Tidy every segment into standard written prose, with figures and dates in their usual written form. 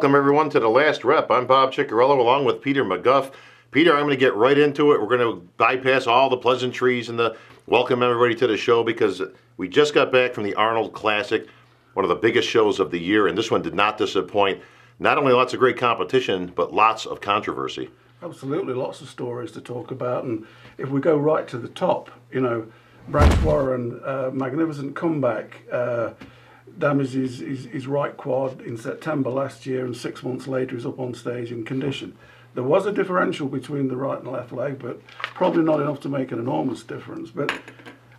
Welcome everyone to The Last Rep. I'm Bob Cicherillo along with Peter McGough. Peter, I'm going to get right into it. We're going to bypass all the pleasantries and welcome everybody to the show because we just got back from the Arnold Classic, one of the biggest shows of the year, and this one did not disappoint. Not only lots of great competition, but lots of controversy. Absolutely, lots of stories to talk about, and if we go right to the top, Branch Warren, magnificent comeback, damaged his right quad in September last year, and 6 months later he's up on stage in condition. There was a differential between the right and left leg, but probably not enough to make an enormous difference. But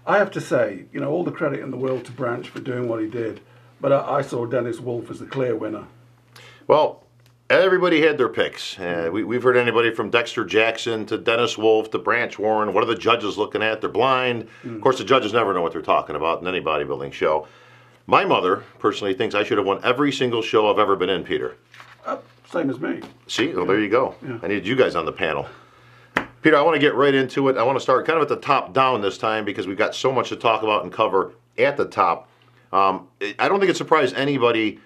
I have to say, all the credit in the world to Branch for doing what he did, but I saw Dennis Wolf as the clear winner. Well, everybody had their picks. We've heard anybody from Dexter Jackson to Dennis Wolf to Branch Warren. What are the judges looking at? They're blind. Of course, the judges never know what they're talking about in any bodybuilding show. My mother personally thinks I should have won every single show I've ever been in, Peter. Same as me. See? Well, there you go. Yeah. I needed you guys on the panel. Peter, I want to get right into it. I want to start kind of at the top down this time because we've got so much to talk about and cover at the top. I don't think it surprised anybody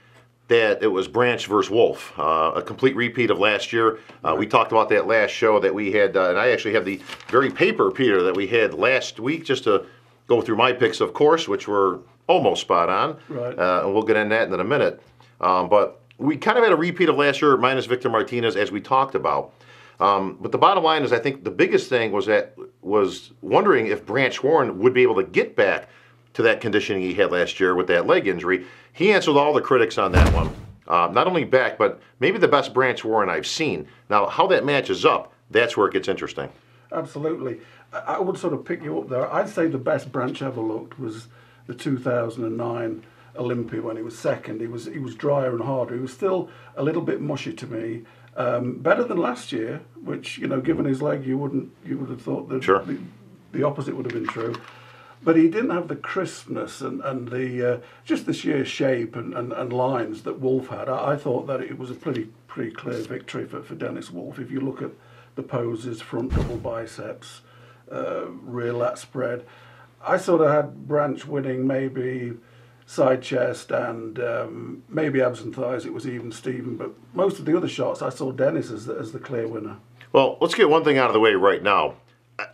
that it was Branch versus Wolf, a complete repeat of last year. We talked about that last show that we had, and I actually have the very paper, Peter, that we had last week just to go through my picks, of course, which were almost spot on. Right. And we'll get into that in a minute. But we kind of had a repeat of last year minus Victor Martinez, as we talked about. But the bottom line is I think the biggest thing was wondering if Branch Warren would be able to get back to that conditioning he had last year with that leg injury. He answered all the critics on that one. Not only back, but maybe the best Branch Warren I've seen. Now, how that matches up, that's where it gets interesting. Absolutely. I would sort of pick you up there. I'd say the best Branch ever looked was the 2009 Olympia when he was second. He was drier and harder. He was still a little bit mushy to me. Better than last year, which, given his leg, you would have thought that Sure. the opposite would have been true. But he didn't have the crispness and the just the sheer shape and lines that Wolf had. I thought that it was a pretty clear victory for Dennis Wolf. If you look at the poses, front double biceps, rear lat spread, I sort of had Branch winning maybe side chest and maybe abs and thighs. It was even Steven, but most of the other shots I saw Dennis as the clear winner. Well, let's get one thing out of the way right now.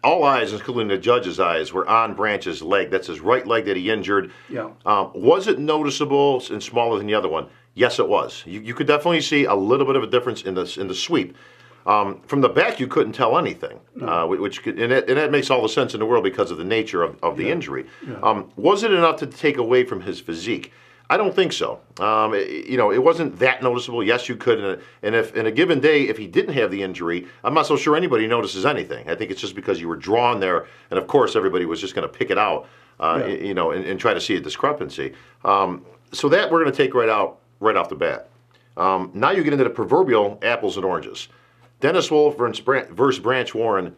All eyes, including the judge's eyes, were on Branch's leg. That's his right leg that he injured. Yeah. Was it noticeable and smaller than the other one? Yes, it was. You could definitely see a little bit of a difference in the sweep. From the back, you couldn't tell anything, No. and that makes all the sense in the world because of the nature of the injury. Yeah. Was it enough to take away from his physique? I don't think so. It wasn't that noticeable. Yes, you could. And if in a given day, if he didn't have the injury, I'm not so sure anybody notices anything. I think it's just because you were drawn there, and of course everybody was just going to pick it out, and try to see a discrepancy. So that we're going to take right off the bat. Now you get into the proverbial apples and oranges. Dennis Wolf versus Branch Warren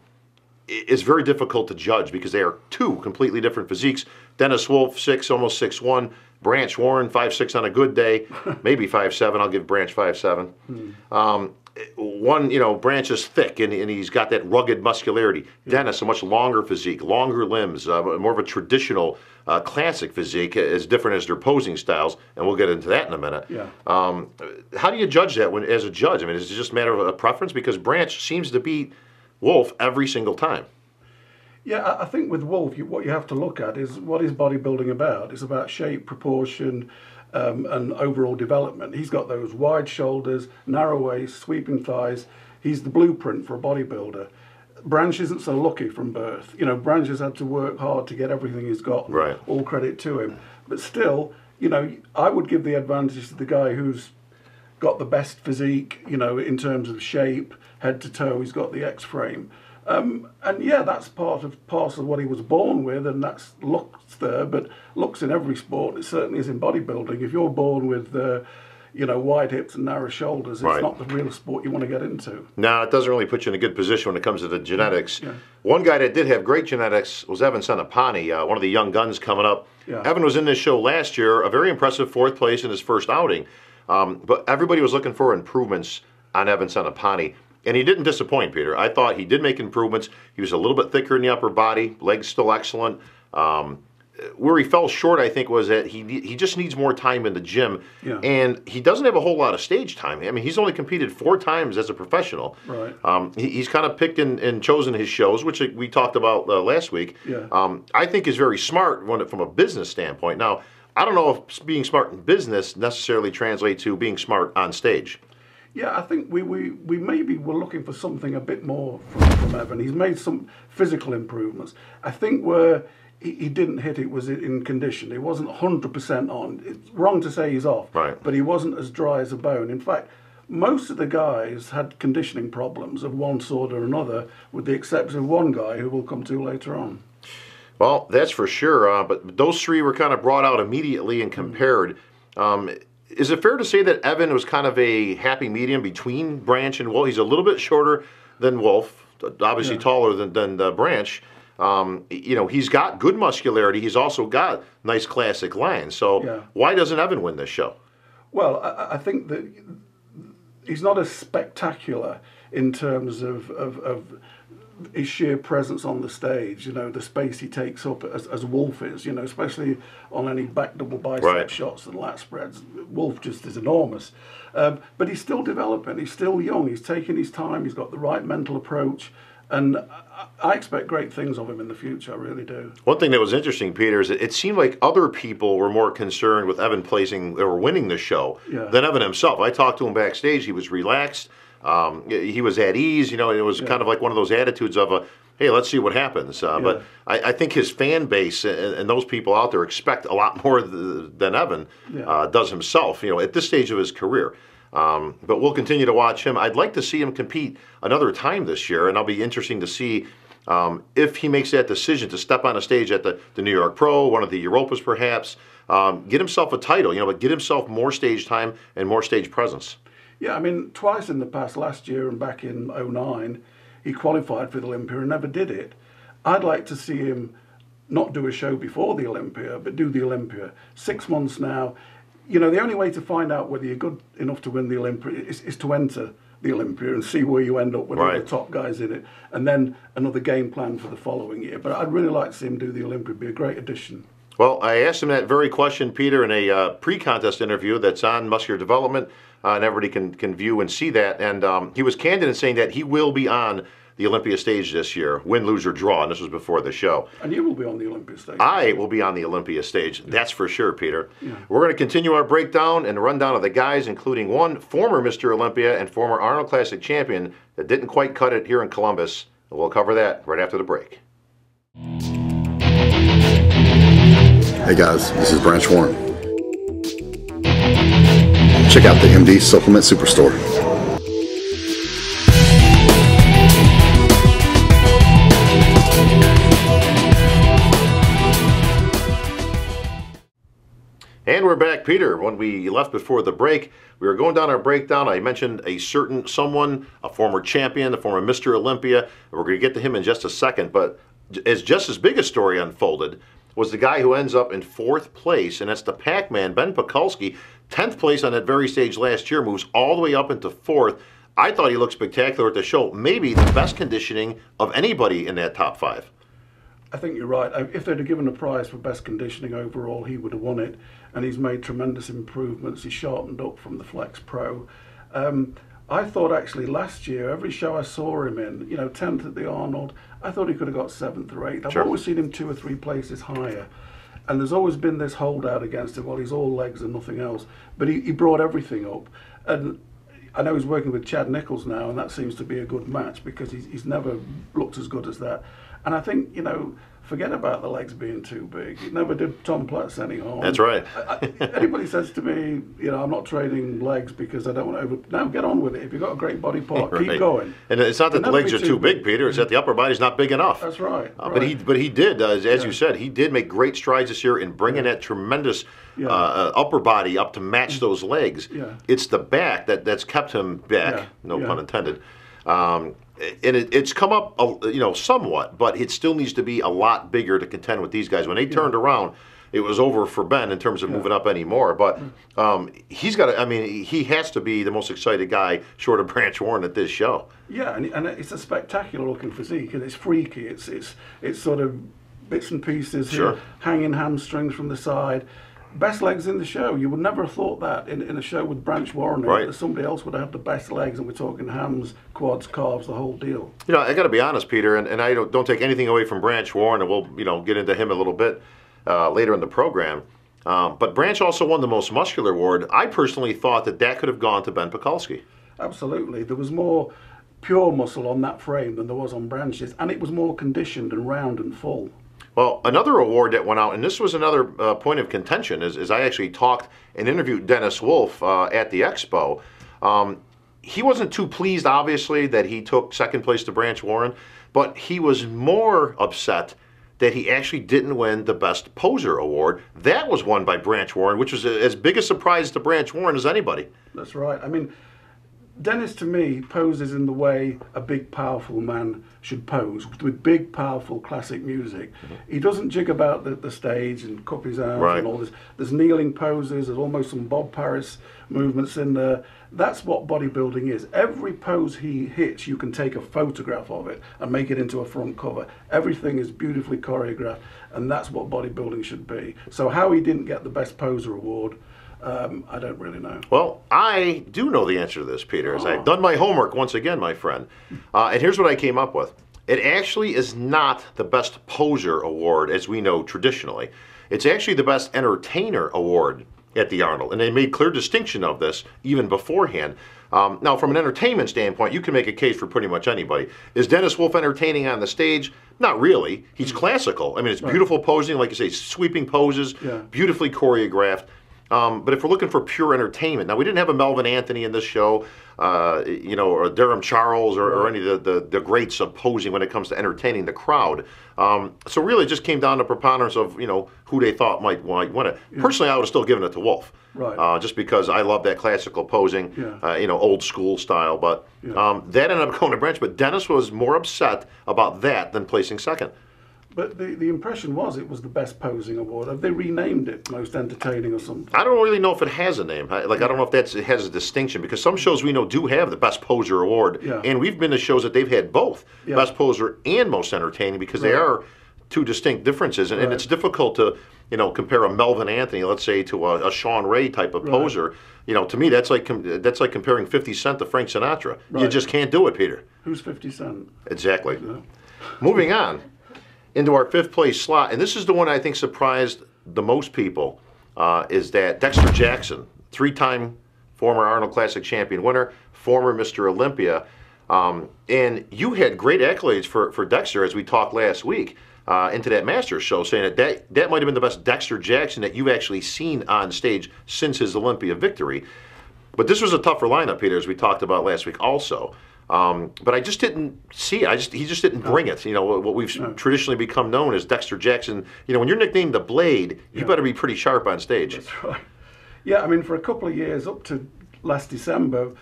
is very difficult to judge because they are two completely different physiques. Dennis Wolf, almost 6'1". Branch Warren, 5'6" on a good day, maybe 5'7". I'll give Branch 5'7". Branch is thick and he's got that rugged muscularity. Dennis, a much longer physique, longer limbs, more of a traditional classic physique, as different as their posing styles, and we'll get into that in a minute. Yeah. How do you judge that as a judge? I mean, is it just a matter of a preference? Because Branch seems to beat Wolf every single time. Yeah, I think with Wolf, what you have to look at is what is bodybuilding about. It's about shape, proportion, and overall development. He's got those wide shoulders, narrow waist, sweeping thighs. He's the blueprint for a bodybuilder. Branch isn't so lucky from birth. Branch has had to work hard to get everything he's got. Right. All credit to him. But still, I would give the advantage to the guy who's got the best physique, in terms of shape, head to toe. He's got the X-frame. And yeah, that's parcel of what he was born with, and that's looks there, but looks in every sport. It certainly is in bodybuilding. If you're born with, wide hips and narrow shoulders, it's not the real sport you want to get into. No, it doesn't really put you in a good position when it comes to the genetics. Yeah. One guy that did have great genetics was Evan Senapani, one of the young guns coming up. Yeah. Evan was in this show last year, a very impressive 4th place in his first outing. But everybody was looking for improvements on Evan Senapani. And he didn't disappoint, Peter. I thought he did make improvements. He was a little bit thicker in the upper body, legs still excellent. where he fell short, I think, was that he just needs more time in the gym, and he doesn't have a whole lot of stage time. I mean, he's only competed 4 times as a professional. Right. He's kind of picked and chosen his shows, which we talked about last week. Yeah. I think is very smart from a business standpoint. Now, I don't know if being smart in business necessarily translates to being smart on stage. Yeah, I think we maybe were looking for something a bit more from Evan. He's made some physical improvements. I think where he didn't hit it was in condition. He wasn't 100% on. It's wrong to say he's off, right, but he wasn't as dry as a bone. In fact, most of the guys had conditioning problems of one sort or another, with the exception of one guy who we'll come to later on. Well, that's for sure. But those 3 were kind of brought out immediately and compared. Is it fair to say that Evan was kind of a happy medium between Branch and Wolf? He's a little bit shorter than Wolf, obviously taller than Branch. He's got good muscularity. He's also got nice classic lines. So why doesn't Evan win this show? Well, I think that he's not as spectacular in terms of his sheer presence on the stage, the space he takes up as Wolf is, especially on any back double bicep shots and lat spreads. Wolf just is enormous. But he's still developing, he's still young, he's taking his time, he's got the right mental approach, and I expect great things of him in the future, I really do. One thing that was interesting, Peter, is it seemed like other people were more concerned with Evan placing or winning the show than Evan himself. I talked to him backstage, he was relaxed. He was at ease, and it was kind of like one of those attitudes of hey, let's see what happens. But I think his fan base and those people out there expect a lot more than Evan does himself, at this stage of his career. But we'll continue to watch him. I'd like to see him compete another time this year, and I'll be interesting to see if he makes that decision to step on a stage at the New York Pro, one of the Europas perhaps, get himself a title, but get himself more stage time and more stage presence. Yeah, I mean, twice in the past, last year and back in 2009, he qualified for the Olympia and never did it. I'd like to see him not do a show before the Olympia, but do the Olympia. 6 months now. The only way to find out whether you're good enough to win the Olympia is to enter the Olympia and see where you end up with all the top guys in it, and then another game plan for the following year. But I'd really like to see him do the Olympia. It'd be a great addition. Well, I asked him that very question, Peter, in a pre-contest interview that's on Muscular Development, and everybody can view and see that. And he was candid in saying that he will be on the Olympia stage this year, win, lose, or draw, and this was before the show. And you will be on the Olympia stage. I will be on the Olympia stage, that's for sure, Peter. Yeah. We're going to continue our breakdown and rundown of the guys, including one former Mr. Olympia and former Arnold Classic champion that didn't quite cut it here in Columbus. And we'll cover that right after the break. Hey guys, this is Branch Warren. Check out the MD Supplement Superstore. And we're back, Peter. When we left before the break, we were going down our breakdown. I mentioned a certain someone, a former champion, a former Mr. Olympia. And we're going to get to him in just a second. But just as big a story unfolded was the guy who ends up in 4th place, and that's the Pac-Man, Ben Pakulski. 10th place on that very stage last year, moves all the way up into 4th. I thought he looked spectacular at the show. Maybe the best conditioning of anybody in that top 5. I think you're right. If they'd have given a prize for best conditioning overall, he would have won it. And he's made tremendous improvements. He's sharpened up from the Flex Pro. I thought actually last year, every show I saw him in, 10th at the Arnold, I thought he could have got 7th or 8th. I've always seen him 2 or 3 places higher. And there's always been this holdout against him. Well, he's all legs and nothing else. But he brought everything up. And I know he's working with Chad Nichols now, and that seems to be a good match because he's never looked as good as that. And I think, forget about the legs being too big. It never did Tom Platz any harm. That's right. Anybody says to me, I'm not trading legs because I don't want to get on with it. If you've got a great body part, keep going. And it's not that the legs are too big, Peter. It's that the upper body's not big enough. That's right. But he did, as you said, he did make great strides this year in bringing that tremendous upper body up to match those legs. Yeah. It's the back that's kept him back, no pun intended. And it's come up, somewhat, but it still needs to be a lot bigger to contend with these guys. When they turned around, it was over for Ben in terms of moving up anymore. But he's got to, he has to be the most excited guy short of Branch Warren at this show. Yeah, and it's a spectacular looking physique, and it's freaky. It's sort of bits and pieces Sure. here, hanging hamstrings from the side. Best legs in the show. You would never have thought that in a show with Branch Warren. Right. That somebody else would have the best legs, and we're talking hams, quads, calves, the whole deal. You know, I got to be honest, Peter, and I don't take anything away from Branch Warren, and we'll get into him a little bit later in the program. But Branch also won the most muscular award. I personally thought that could have gone to Ben Pekulski. Absolutely. There was more pure muscle on that frame than there was on Branch's, and it was more conditioned and round and full. Well, another award that went out, and this was another point of contention, is I actually talked and interviewed Dennis Wolf at the Expo. He wasn't too pleased, obviously, that he took second place to Branch Warren, but he was more upset that he actually didn't win the Best Poser Award. That was won by Branch Warren, which was as big a surprise to Branch Warren as anybody. That's right. I mean, Dennis, to me, poses in the way a big, powerful man should pose, with big, powerful classic music. He doesn't jig about the stage and cup his arms Right. and all this. There's kneeling poses, there's almost some Bob Paris movements in there. That's what bodybuilding is. Every pose he hits, you can take a photograph of it and make it into a front cover. Everything is beautifully choreographed, and that's what bodybuilding should be. So how he didn't get the Best Poser Award, I don't really know. Well, I do know the answer to this, Peter, as I've done my homework once again, my friend. And here's what I came up with. It actually is not the Best Poser Award as we know traditionally. It's actually the Best Entertainer Award at the Arnold. And they made clear distinction of this even beforehand. Now, from an entertainment standpoint, you can make a case for pretty much anybody. Is Dennis Wolf entertaining on the stage? Not really. He's classical. I mean, it's beautiful posing, like you say, sweeping poses, beautifully choreographed. But if we're looking for pure entertainment, now we didn't have a Melvin Anthony in this show, or Durham Charles or any of the greats of posing when it comes to entertaining the crowd. So really it just came down to preponderance of, who they thought might win it. Personally, I would have still given it to Wolf. Right. Just because I love that classical posing, old school style. But that ended up going to Branch. But Dennis was more upset about that than placing second. But the impression was it was the Best Posing Award. Have they renamed it Most Entertaining or something? I don't really know if it has a name. I don't know if it has a distinction, because some shows we know do have the Best Poser Award, and we've been to shows that they've had both Best Poser and Most Entertaining, because they are two distinct differences, and it's difficult to compare a Melvin Anthony, let's say, to a Sean Ray type of poser. To me, that's like comparing 50 Cent to Frank Sinatra. You just can't do it, Peter. Who's 50 Cent? Exactly. Moving on into our fifth place slot, and this is the one I think surprised the most people, is that Dexter Jackson, three-time former Arnold Classic champion winner, former Mr. Olympia, and you had great accolades for Dexter, as we talked last week, into that Masters show, saying that might have been the best Dexter Jackson that you've actually seen on stage since his Olympia victory. But this was a tougher lineup, Peter, as we talked about last week also. But I just didn't see it. He just didn't bring it. What we've traditionally become known as Dexter Jackson. When you're nicknamed the Blade, you better be pretty sharp on stage. That's right. Yeah, I mean, for a couple of years, up to last December,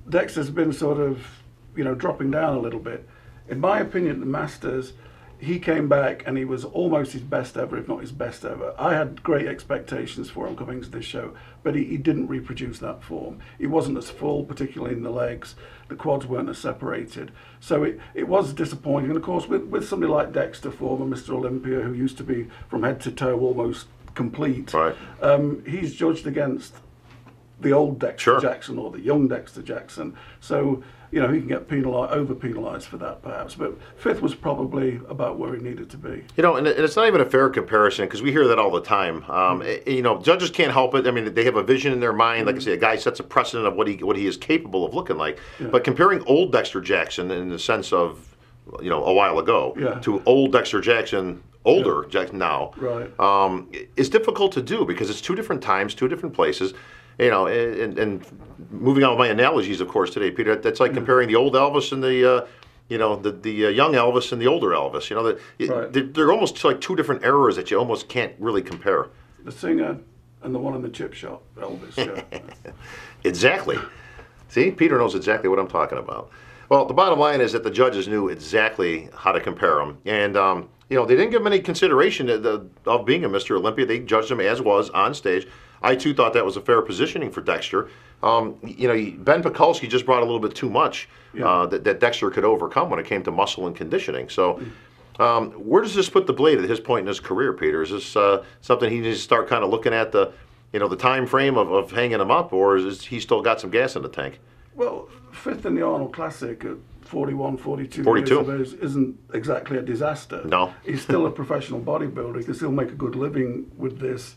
Dexter's been sort of, dropping down a little bit. In my opinion, the Masters, he came back and he was almost his best ever, if not his best ever. I had great expectations for him coming to this show, but he didn't reproduce that form. He wasn't as full, particularly in the legs. The quads weren't as separated. So it was disappointing. And of course, with somebody like Dexter, former Mr. Olympia, who used to be from head to toe almost complete, Right. He's judged against the old Dexter Jackson or the young Dexter Jackson. So, he can get over-penalised for that, perhaps. But fifth was probably about where he needed to be. And it's not even a fair comparison, because we hear that all the time. Judges can't help it. I mean, they have a vision in their mind. Like I say, a guy sets a precedent of what he is capable of looking like. But comparing old Dexter Jackson in the sense of, a while ago, to old Dexter Jackson, older Jackson now, is difficult to do, because it's two different times, two different places. And moving on with my analogies, of course, today, Peter, that's like comparing the old Elvis and the young Elvis and the older Elvis. They're almost like two different eras that you almost can't really compare. The singer and the one in the chip shop, Elvis. Exactly. See, Peter knows exactly what I'm talking about. Well, the bottom line is that the judges knew exactly how to compare them, and they didn't give him any consideration of being a Mr. Olympia. They judged him as was on stage. I too thought that was a fair positioning for Dexter. Ben Pekulski just brought a little bit too much that Dexter could overcome when it came to muscle and conditioning. So Where does this put the Blade at his point in his career, Peter? Is this something he needs to start kind of looking at the, the time frame of hanging him up, or is he still got some gas in the tank? Well, fifth in the Arnold Classic at 41, 42 42 years of age isn't exactly a disaster. No. He's still a professional bodybuilder. He can still make a good living with this.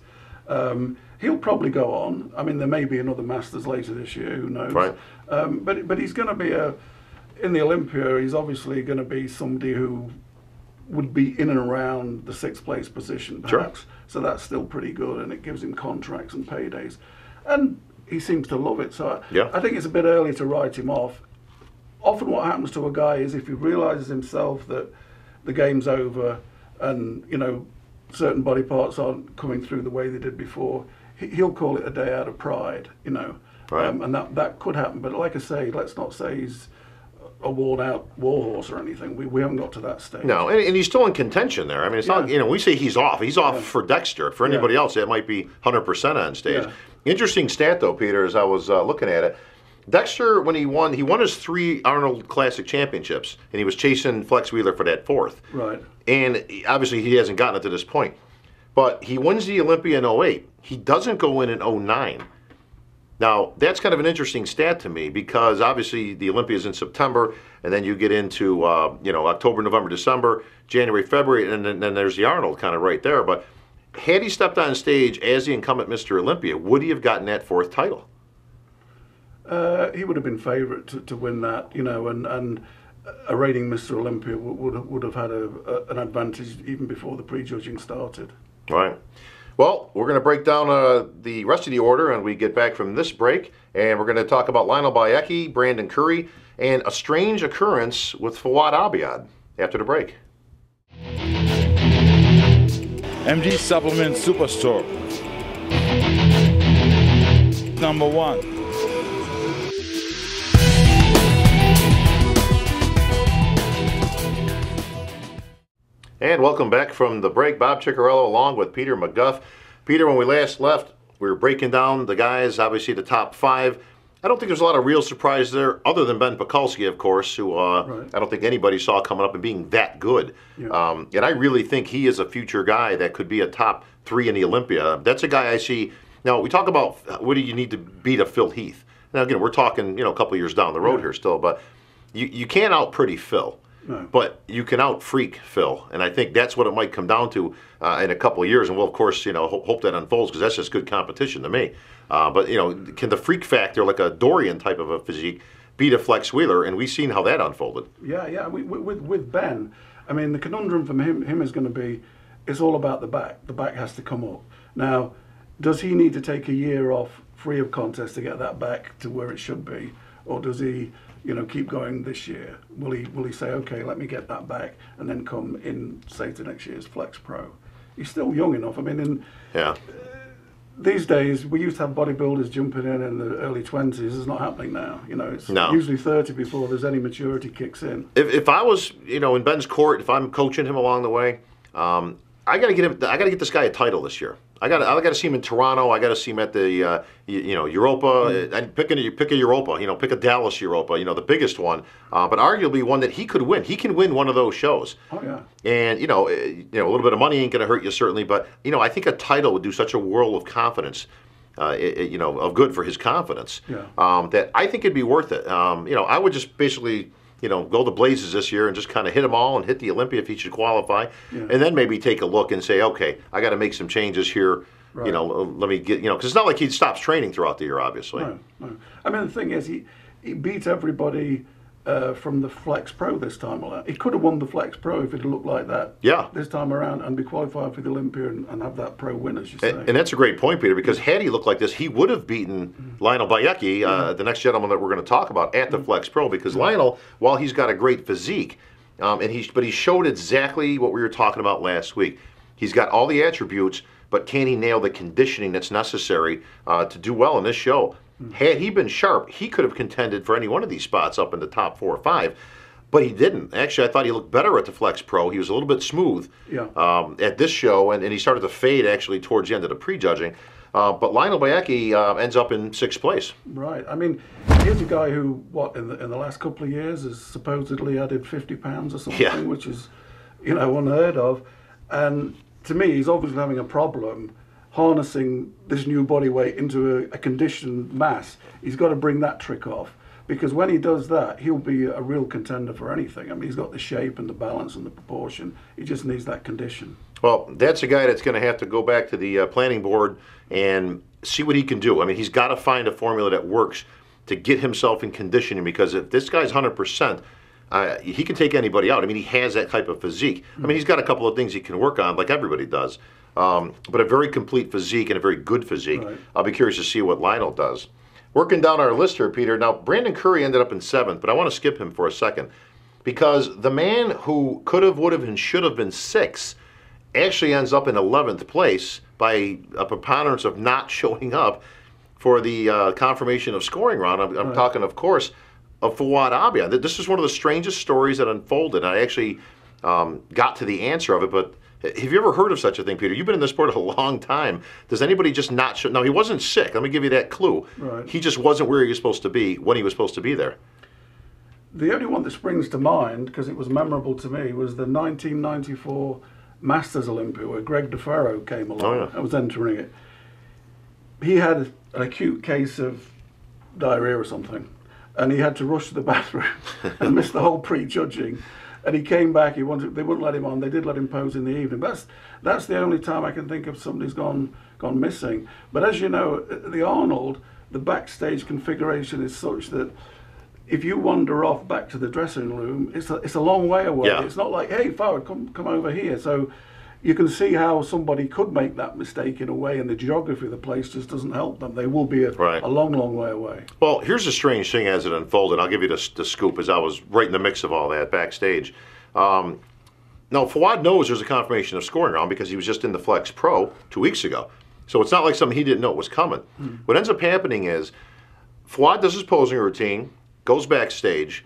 He'll probably go on. I mean, there may be another Masters later this year, who knows? Right. But he's going to be in the Olympia, he's obviously going to be somebody who would be in and around the sixth place position, perhaps. Sure. So that's still pretty good, and it gives him contracts and paydays. And he seems to love it. So Yeah. I think it's a bit early to write him off. Often what happens to a guy is if he realizes himself that the game's over and, certain body parts aren't coming through the way they did before, he'll call it a day out of pride, Right. And that could happen. But like I say, let's not say he's a worn-out warhorse or anything. We haven't got to that stage. No, and he's still in contention there. I mean, it's not, we say he's off. He's off for Dexter. For anybody else, that might be 100% on stage. Yeah. Interesting stat, though, Peter, as I was looking at it. Dexter, when he won his 3 Arnold Classic championships, and he was chasing Flex Wheeler for that 4th. Right. And obviously, he hasn't gotten it to this point. But he wins the Olympia in 08. He doesn't go in 09. Now, that's kind of an interesting stat to me because obviously the Olympia is in September, and then you get into October, November, December, January, February, and then there's the Arnold kind of right there. But had he stepped on stage as the incumbent Mr. Olympia, would he have gotten that 4th title? He would have been favourite to win that, and a reigning Mr. Olympia would have had an advantage even before the prejudging started. All right. Well, we're going to break down the rest of the order and we get back from this break, and we're going to talk about Lionel Bayeki, Brandon Curry, and a strange occurrence with Fawad Abiad after the break. MD Supplement Superstore. Number 1. And welcome back from the break. Bob Cicherillo along with Peter McGough. Peter, when we last left, we were breaking down the guys, obviously the top 5. I don't think there's a lot of real surprise there, other than Ben Pekulski, of course, who Right. I don't think anybody saw coming up and being that good. Yeah. And I really think he is a future guy that could be a top 3 in the Olympia. That's a guy I see. Now, we talk about what do you need to beat a Phil Heath. Now, again, we're talking a couple years down the road here still, but you can't out pretty Phil. No. But you can out-freak Phil, and I think that's what it might come down to in a couple of years. And we'll, of course, hope that unfolds because that's just good competition to me. But can the freak factor, like a Dorian type of a physique, beat a Flex Wheeler? And we've seen how that unfolded. Yeah. With Ben, I mean, the conundrum from him is going to be, it's all about the back. The back has to come up. Now, does he need to take a year off free of contest to get that back to where it should be, or does he? Keep going this year? Will he say, okay, let me get that back and then come in, say, to next year's Flex Pro? He's still young enough. I mean, these days, we used to have bodybuilders jumping in the early 20s. It's not happening now. It's usually 30 before there's any maturity kicks in. If I was, in Ben's court, if I'm coaching him along the way, I got to get this guy a title this year. I got to see him in Toronto. I got to see him at the Europa. And pick a Europa. Pick a Dallas Europa. The biggest one, but arguably one that he could win. He can win one of those shows. Oh yeah. And a little bit of money ain't going to hurt you certainly, but I think a title would do such a whirl of confidence. Of good for his confidence. Yeah. That I think it'd be worth it. I would just basically. Go the blazes this year and just kind of hit them all and hit the Olympia if he should qualify. Yeah. And then maybe take a look and say, okay, I got to make some changes here. Right. Let me get, because it's not like he stops training throughout the year, obviously. No. I mean, the thing is, he beat everybody from the Flex Pro this time around. He could have won the Flex Pro if it had looked like that this time around and be qualified for the Olympia and have that pro win, as you say. And that's a great point, Peter, because had he looked like this, he would have beaten Lionel Bayeki, the next gentleman that we're going to talk about, at the Flex Pro, because Lionel, while he's got a great physique, but he showed exactly what we were talking about last week. He's got all the attributes, but can he nail the conditioning that's necessary to do well in this show? Had he been sharp, he could have contended for any one of these spots up in the top 4 or 5, but he didn't. Actually, I thought he looked better at the Flex Pro. He was a little bit smooth at this show, and he started to fade actually towards the end of the prejudging. But Lionel Bayeki ends up in 6th place. Right. I mean, here's a guy who, in the last couple of years has supposedly added 50 pounds or something, which is unheard of. And to me, he's obviously having a problem harnessing this new body weight into a conditioned mass. He's got to bring that trick off, because when he does that, he'll be a real contender for anything. I mean, he's got the shape and the balance and the proportion. He just needs that condition. Well, that's a guy that's going to have to go back to the planning board and see what he can do. I mean, he's got to find a formula that works to get himself in conditioning, because if this guy's 100%, he can take anybody out. I mean, he has that type of physique. I mean, he's got a couple of things he can work on, like everybody does. But a very complete physique and a very good physique. Right. I'll be curious to see what Lionel does. Working down our list here, Peter. Now, Brandon Curry ended up in 7th, but I want to skip him for a second, because the man who could have, would have, and should have been 6th actually ends up in 11th place by a preponderance of not showing up for the confirmation of scoring round. I'm talking, of course, of Fouad Abia. This is one of the strangest stories that unfolded. I actually got to the answer of it, but have you ever heard of such a thing, Peter? You've been in this sport a long time. Does anybody just not show? No, he wasn't sick. Let me give you that clue. Right. He just wasn't where he was supposed to be when he was supposed to be there. The only one that springs to mind, because it was memorable to me, was the 1994 Masters Olympia, where Greg DeFaro came along. Oh, yeah. I was entering it. He had an acute case of diarrhea or something, and he had to rush to the bathroom and missed the whole pre-judging. And he came back. They wouldn't let him on. They did let him pose in the evening. That's the only time I can think of somebody's gone missing. But as you know, the Arnold, the backstage configuration is such that if you wander off back to the dressing room, it's a long way away. Yeah. It's not like, hey, forward, come over here. So you can see how somebody could make that mistake in a way, and the geography of the place just doesn't help them. They will be a long, long way away. Well, here's the strange thing as it unfolded. I'll give you the scoop, as I was right in the mix of all that backstage. Now, Fouad knows there's a confirmation of scoring round because he was just in the Flex Pro 2 weeks ago. So it's not like something he didn't know was coming. What ends up happening is Fouad does his posing routine, goes backstage,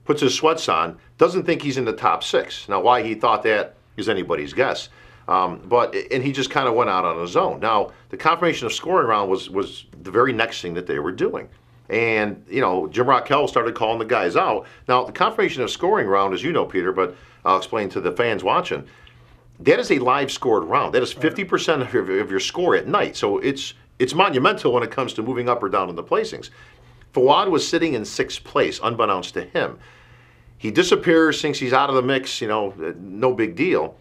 puts his sweats on, doesn't think he's in the top 6. Now, why he thought that is anybody's guess. And he just kind of went out on his own. Now, the confirmation of scoring round was the very next thing that they were doing. And, Jim Rockell started calling the guys out. Now, the confirmation of scoring round, as you know, Peter, but I'll explain to the fans watching, that is a live scored round. That is 50% of your score at night. So it's monumental when it comes to moving up or down in the placings. Fouad was sitting in 6th place, unbeknownst to him. He disappears, thinks he's out of the mix, no big deal.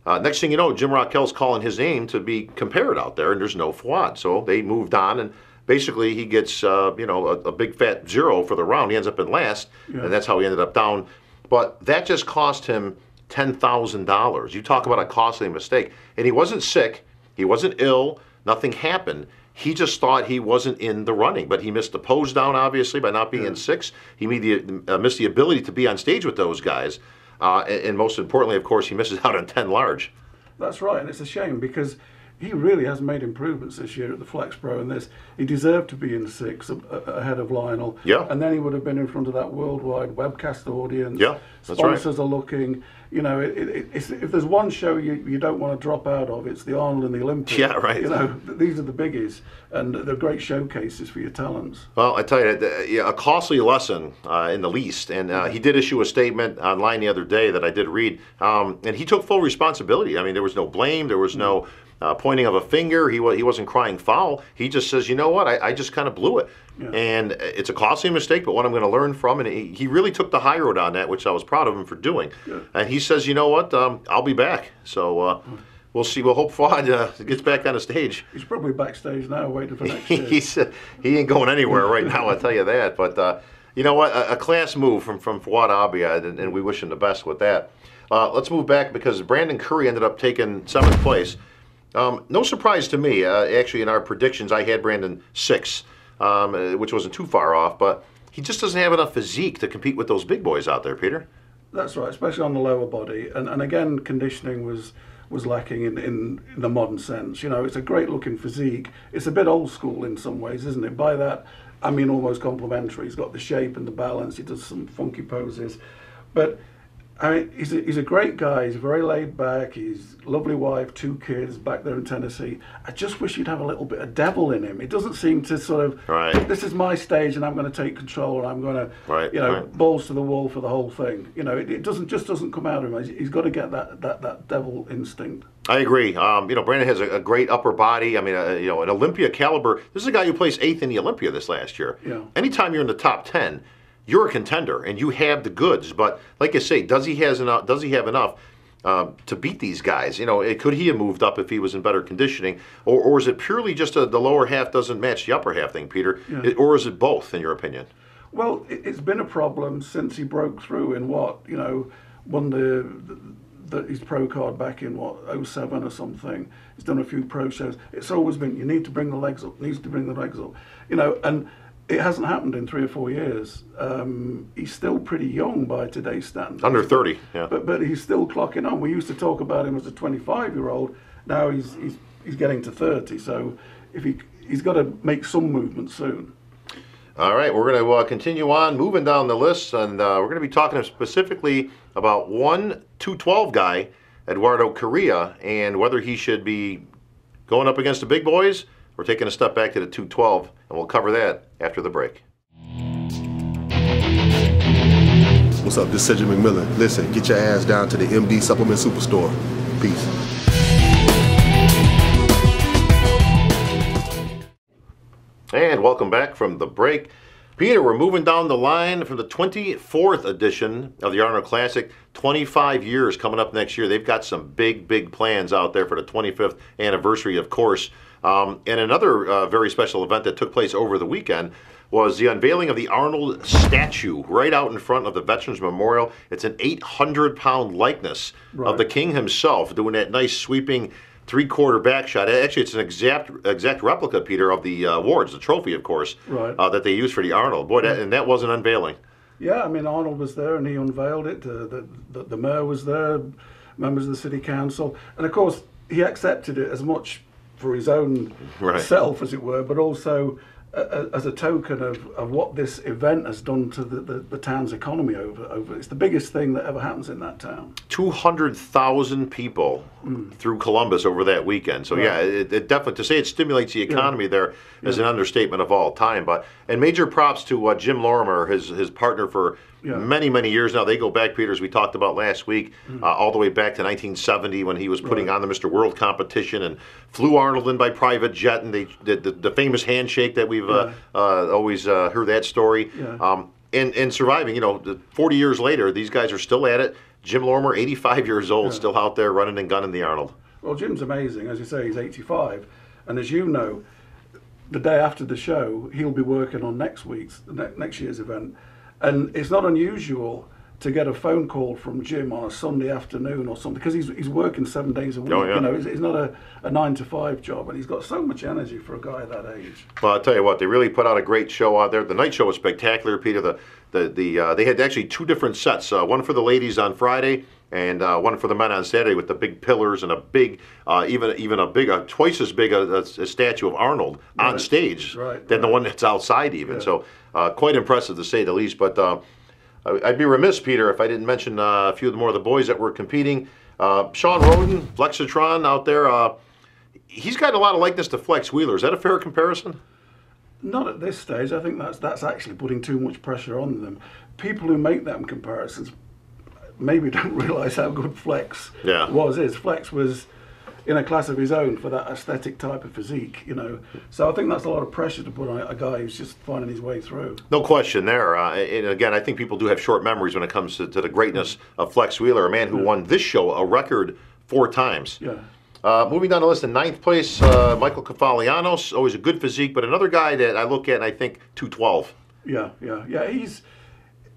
Next thing you know, Jim Rockell's calling his name to be compared out there, and there's no Fouad. So they moved on, and basically he gets, a big fat 0 for the round. He ends up in last, and that's how he ended up down. But that just cost him $10,000. You talk about a costly mistake. And he wasn't sick. He wasn't ill. Nothing happened. He just thought he wasn't in the running, but he missed the pose down, obviously, by not being in 6. He missed the ability to be on stage with those guys. And most importantly, of course, he misses out on 10 large. That's right, and it's a shame because he really has made improvements this year at the Flex Pro, and he deserved to be in 6 ahead of Lionel. Yeah. And then he would have been in front of that worldwide webcast audience. Yeah, that's Sponsors right. are looking. If there's one show you don't want to drop out of, it's the Arnold and the Olympics. Yeah, right. These are the biggies, and they're great showcases for your talents. Well, I tell you, a costly lesson in the least. And he did issue a statement online the other day that I did read, and he took full responsibility. I mean, there was no blame, there was no pointing of a finger. He wasn't crying foul. He just says, you know what, I just kind of blew it. Yeah. And it's a costly mistake, but one I'm going to learn from. And he really took the high road on that, which I was proud of him for doing. Good. And he says, you know what, I'll be back. So we'll see. We'll hope Fouad gets back on the stage. He's probably backstage now waiting for next year. He ain't going anywhere right now, I'll tell you that. But you know what, a class move from Fouad Abia, and we wish him the best with that. Let's move back because Brandon Curry ended up taking 7th place. No surprise to me. Actually, in our predictions, I had Brandon 6, which wasn't too far off, but he just doesn't have enough physique to compete with those big boys out there, Peter. That's right, especially on the lower body. And again, conditioning was lacking in the modern sense. It's a great-looking physique. It's a bit old school in some ways, isn't it? By that, I mean almost complimentary. He's got the shape and the balance. He does some funky poses. But I mean, he's a great guy. He's very laid back. He's lovely wife, 2 kids back there in Tennessee. I just wish he'd have a little bit of devil in him. It doesn't seem to sort of, right. This is my stage and I'm going to take control and I'm going to, right, you know, right. balls to the wall for the whole thing. You know, it doesn't come out of him. He's got to get that devil instinct. I agree. You know, Brandon has a great upper body. I mean, you know, an Olympia caliber. This is a guy who placed 8th in the Olympia this last year. Yeah. Anytime you're in the top 10, you're a contender and you have the goods. But like I say, does he have enough to beat these guys? You know, could he have moved up if he was in better conditioning, or is it purely just the lower half doesn't match the upper half thing, Peter? Yeah. Or is it both, in your opinion? Well, it's been a problem since he broke through in won his pro card back in 07 or something. He's done a few pro shows. It's always been, you need to bring the legs up, you know, and it hasn't happened in 3 or 4 years. He's still pretty young by today's standards. Under 30, yeah. But he's still clocking on. We used to talk about him as a 25-year-old. Now he's getting to 30. So if he's got to make some movement soon. All right, we're going to continue on, moving down the list, and we're going to be talking specifically about 212 guy, Eduardo Correa, and whether he should be going up against the big boys or taking a step back to the 212, and we'll cover that after the break. What's up? This is Cedric McMillan. Listen, get your ass down to the MD Supplement Superstore. Peace. And welcome back from the break. Peter, we're moving down the line from the 24th edition of the Arnold Classic. 25 years coming up next year. They've got some big plans out there for the 25th anniversary, of course. And another very special event that took place over the weekend was the unveiling of the Arnold statue right out in front of the Veterans Memorial. It's an 800-pound likeness of the King himself, doing that nice sweeping 3/4 back shot. Actually, it's an exact replica, Peter, of the awards, the trophy, of course, that they used for the Arnold. Boy, that was an unveiling. Yeah, I mean, Arnold was there and he unveiled it. The mayor was there, members of the city council, and of course he accepted it as much for his own self, as it were, but also as a token of what this event has done to the town's economy over. It's the biggest thing that ever happens in that town. 200,000 people through Columbus over that weekend. So yeah, it definitely, to say it stimulates the economy there is an understatement of all time. And major props to Jim Lorimer, his partner for many years now. They go back, Peter, as we talked about last week, all the way back to 1970 when he was putting on the Mr. World competition and flew Arnold in by private jet, and they did the famous handshake that we've always heard that story. And surviving, 40 years later, these guys are still at it. Jim Lorimer, 85 years old, still out there running and gunning the Arnold. Well, Jim's amazing. As you say, he's 85. And as you know, the day after the show, he'll be working on next year's event. And it's not unusual to get a phone call from Jim on a Sunday afternoon or something, because he's working 7 days a week. It's not a 9 to 5 job, and he's got so much energy for a guy that age. Well, I'll tell you what, they really put out a great show out there. The night show was spectacular, Peter. They had actually 2 different sets, one for the ladies on Friday and one for the men on Saturday, with the big pillars and a big, even a big, twice as big a statue of Arnold on stage than the one that's outside even. So quite impressive to say the least. But I'd be remiss, Peter, if I didn't mention a few more of the boys that were competing. Sean Roden, Flexitron out there. He's got a lot of likeness to Flex Wheeler. Is that a fair comparison? Not at this stage. I think that's actually putting too much pressure on them. People who make them comparisons maybe don't realise how good Flex is. Flex was in a class of his own for that aesthetic type of physique, So I think that's a lot of pressure to put on a guy who's just finding his way through. No question there. And again, I think people do have short memories when it comes to the greatness of Flex Wheeler, a man who won this show a record 4 times. Moving down the list in 9th place, Michael Kefalianos, always a good physique, but another guy that I look at and I think 212.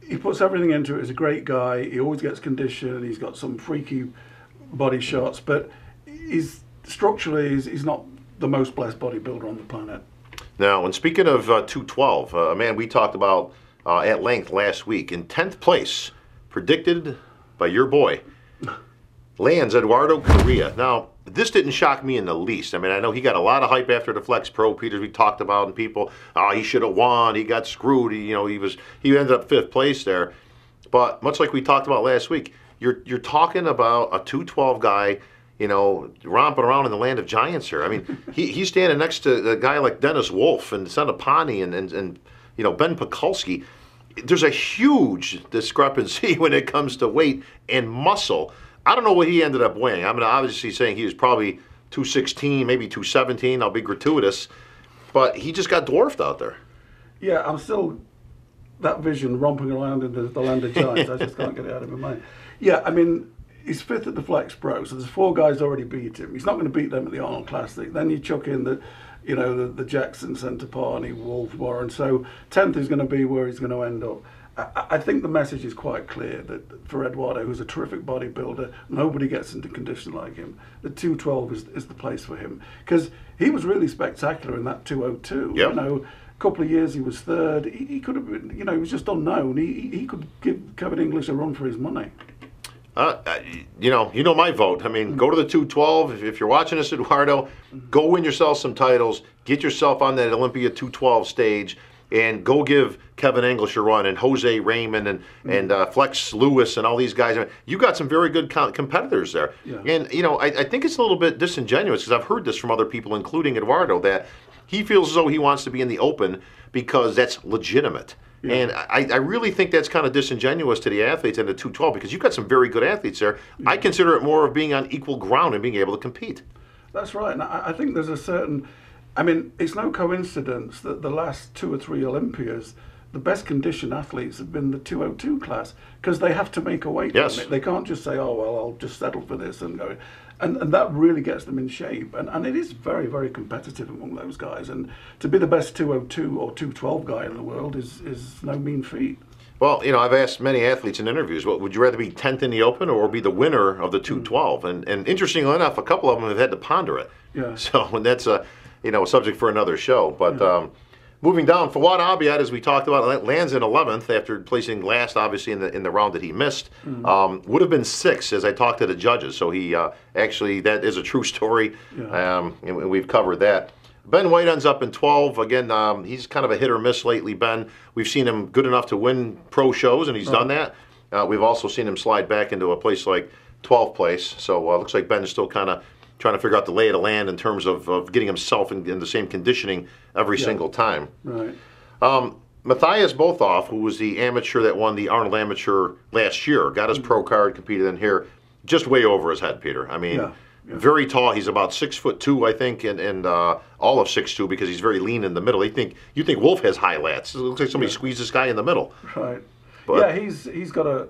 He puts everything into it. He's a great guy. He always gets conditioned. He's got some freaky body shots, but structurally he's not the most blessed bodybuilder on the planet. Now, and speaking of 212, a man we talked about at length last week, in 10th place, predicted by your boy, lands Eduardo Correa. Now, this didn't shock me in the least. I mean, I know he got a lot of hype after the Flex Pro, Peter, we talked about, and people, he should have won, he got screwed, he ended up 5th place there. But much like we talked about last week, you're talking about a 212 guy, you know, romping around in the land of giants here. I mean, he's standing next to a guy like Dennis Wolf and Senapani and you know, Ben Pekulski. There's a huge discrepancy when it comes to weight and muscle. I don't know what he ended up weighing. I'm obviously saying he was probably 216, maybe 217. I'll be gratuitous. But he just got dwarfed out there. Yeah, I'm still, that vision romping around in the land of giants, I just can't get it out of my mind. Yeah, I mean, he's fifth at the Flex Pro, so there's 4 guys already beat him. He's not going to beat them at the Arnold Classic. Then you chuck in the Jackson, Centopani, Wolf, Warren. So 10th is going to be where he's going to end up. I think the message is quite clear that for Eduardo, who's a terrific bodybuilder, nobody gets into condition like him. The 212 is the place for him, because he was really spectacular in that 202. Yep. You know, a couple of years he was third. He could have been, you know, he was just unknown. He could give Kevin English a run for his money. You know my vote. I mean, go to the 212. If you're watching this, Eduardo, go win yourself some titles. Get yourself on that Olympia 212 stage, and go give Kevin English a run, and Jose Raymond and Flex Lewis and all these guys. I mean, you got some very good competitors there. Yeah. And, you know, I think it's a little bit disingenuous, because I've heard this from other people, including Eduardo, that he feels as though he wants to be in the open because that's legitimate. Yeah. And I really think that's kind of disingenuous to the athletes in the 212, because you've got some very good athletes there. Yeah. I consider it more of being on equal ground and being able to compete. That's right. And I think there's a certain... I mean, it's no coincidence that the last 2 or 3 Olympias, the best conditioned athletes have been the 202 class, because they have to make a weight limit. They can't just say, oh, well, I'll just settle for this and go. And that really gets them in shape. And it is very, very competitive among those guys. And to be the best 202 or 212 guy in the world is no mean feat. Well, you know, I've asked many athletes in interviews, well, would you rather be 10th in the open or be the winner of the 212? And interestingly enough, a couple of them have had to ponder it. Yeah. So, and that's a subject for another show. But moving down, Fawad Abiad, as we talked about, lands in 11th after placing last, obviously, in the round that he missed. Would have been 6th, as I talked to the judges. So he actually, that is a true story, and we've covered that. Ben White ends up in 12. Again, he's kind of a hit or miss lately, Ben. We've seen him good enough to win pro shows, and he's done that. We've also seen him slide back into a place like 12th place. So looks like Ben is still kind of trying to figure out the lay of the land in terms of getting himself in the same conditioning every single time. Right. Matthias Bothoff, who was the amateur that won the Arnold Amateur last year, got his pro card, competed in here, just way over his head, Peter. I mean, very tall. He's about 6'2", I think, and all of 6'2", because he's very lean in the middle. You think Wolf has high lats. It looks like somebody squeezed this guy in the middle. Right. But, yeah, he's got a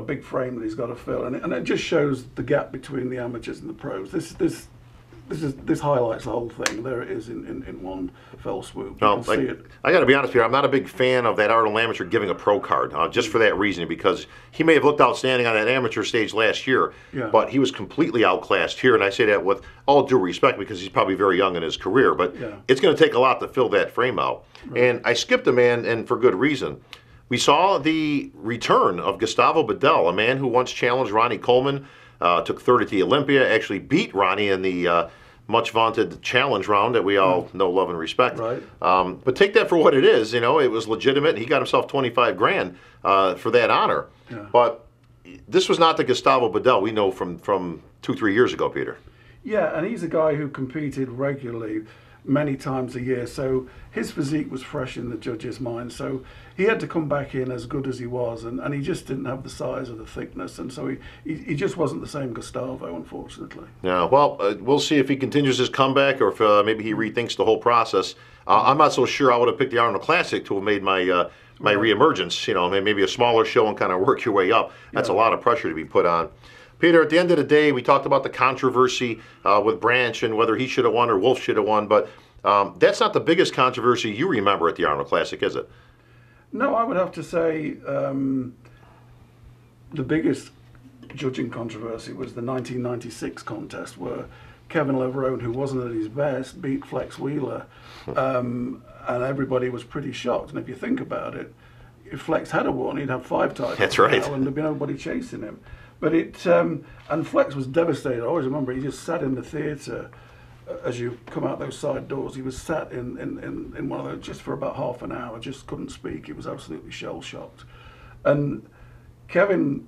big frame that he's got to fill, and it just shows the gap between the amateurs and the pros. This highlights the whole thing. There it is in one fell swoop. You can see it. I got to be honest here. I'm not a big fan of that Arnold Amateur giving a pro card, just for that reason, because he may have looked outstanding on that amateur stage last year, but he was completely outclassed here, and I say that with all due respect, because he's probably very young in his career, but it's going to take a lot to fill that frame out. Right. And I skipped a man, and for good reason. We saw the return of Gustavo Bedell, a man who once challenged Ronnie Coleman, took third at the Olympia, actually beat Ronnie in the much vaunted challenge round that we all know, love, and respect. Right. But take that for what it is. You know, it was legitimate, and he got himself 25 grand for that honor. Yeah. But this was not the Gustavo Bedell we know from 2-3 years ago, Peter. Yeah, and he's a guy who competed regularly many times a year, so his physique was fresh in the judges' mind, so he had to come back in as good as he was, and he just didn't have the size or the thickness, and so he just wasn't the same Gustavo, unfortunately. Yeah, well, we'll see if he continues his comeback, or if maybe he rethinks the whole process. I'm not so sure I would have picked the Arnold Classic to have made my reemergence, you know, maybe a smaller show and kind of work your way up. That's a lot of pressure to be put on. Peter, at the end of the day, we talked about the controversy with Branch and whether he should have won or Wolf should have won, but that's not the biggest controversy you remember at the Arnold Classic, is it? No, I would have to say the biggest judging controversy was the 1996 contest where Kevin Leverone, who wasn't at his best, beat Flex Wheeler, and everybody was pretty shocked. And if you think about it, if Flex had won, he'd have 5 titles. That's right. Now, and there'd be nobody chasing him. But and Flex was devastated. I always remember he just sat in the theatre as you come out those side doors. He was sat in one of those just for about half an hour, just couldn't speak. He was absolutely shell-shocked. And Kevin,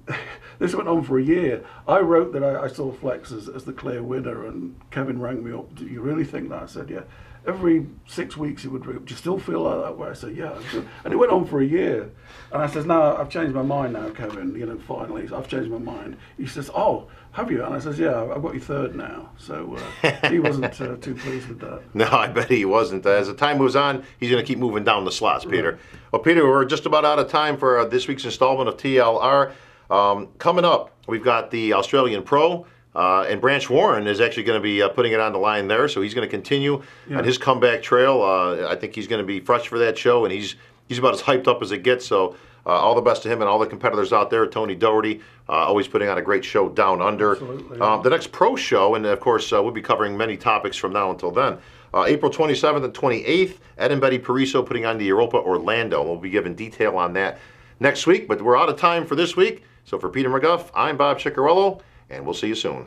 this went on for a year. I wrote that I saw Flex as the clear winner, and Kevin rang me up. Do you really think that? I said, yeah. Every 6 weeks he would ring up, do you still feel like that way? I said, yeah. And it went on for a year. And I says, no, I've changed my mind now, Kevin. You know, finally, I've changed my mind. He says, oh, have you? And I says, yeah, I've got you third now. So he wasn't too pleased with that. No, I bet he wasn't. As the time moves on, he's going to keep moving down the slots, Peter. Right. Well, Peter, we're just about out of time for this week's installment of TLR. Coming up, we've got the Australian Pro. And Branch Warren is actually going to be putting it on the line there, so he's going to continue on his comeback trail. I think he's going to be fresh for that show, and he's about as hyped up as it gets. So all the best to him and all the competitors out there. Tony Doherty, always putting on a great show down under. Absolutely, yeah. The next pro show, and of course we'll be covering many topics from now until then. April 27th and 28th, Ed and Betty Pariso putting on the Europa Orlando. We'll be giving detail on that next week, but we're out of time for this week. So for Peter McGough, I'm Bob Cicherillo, and we'll see you soon.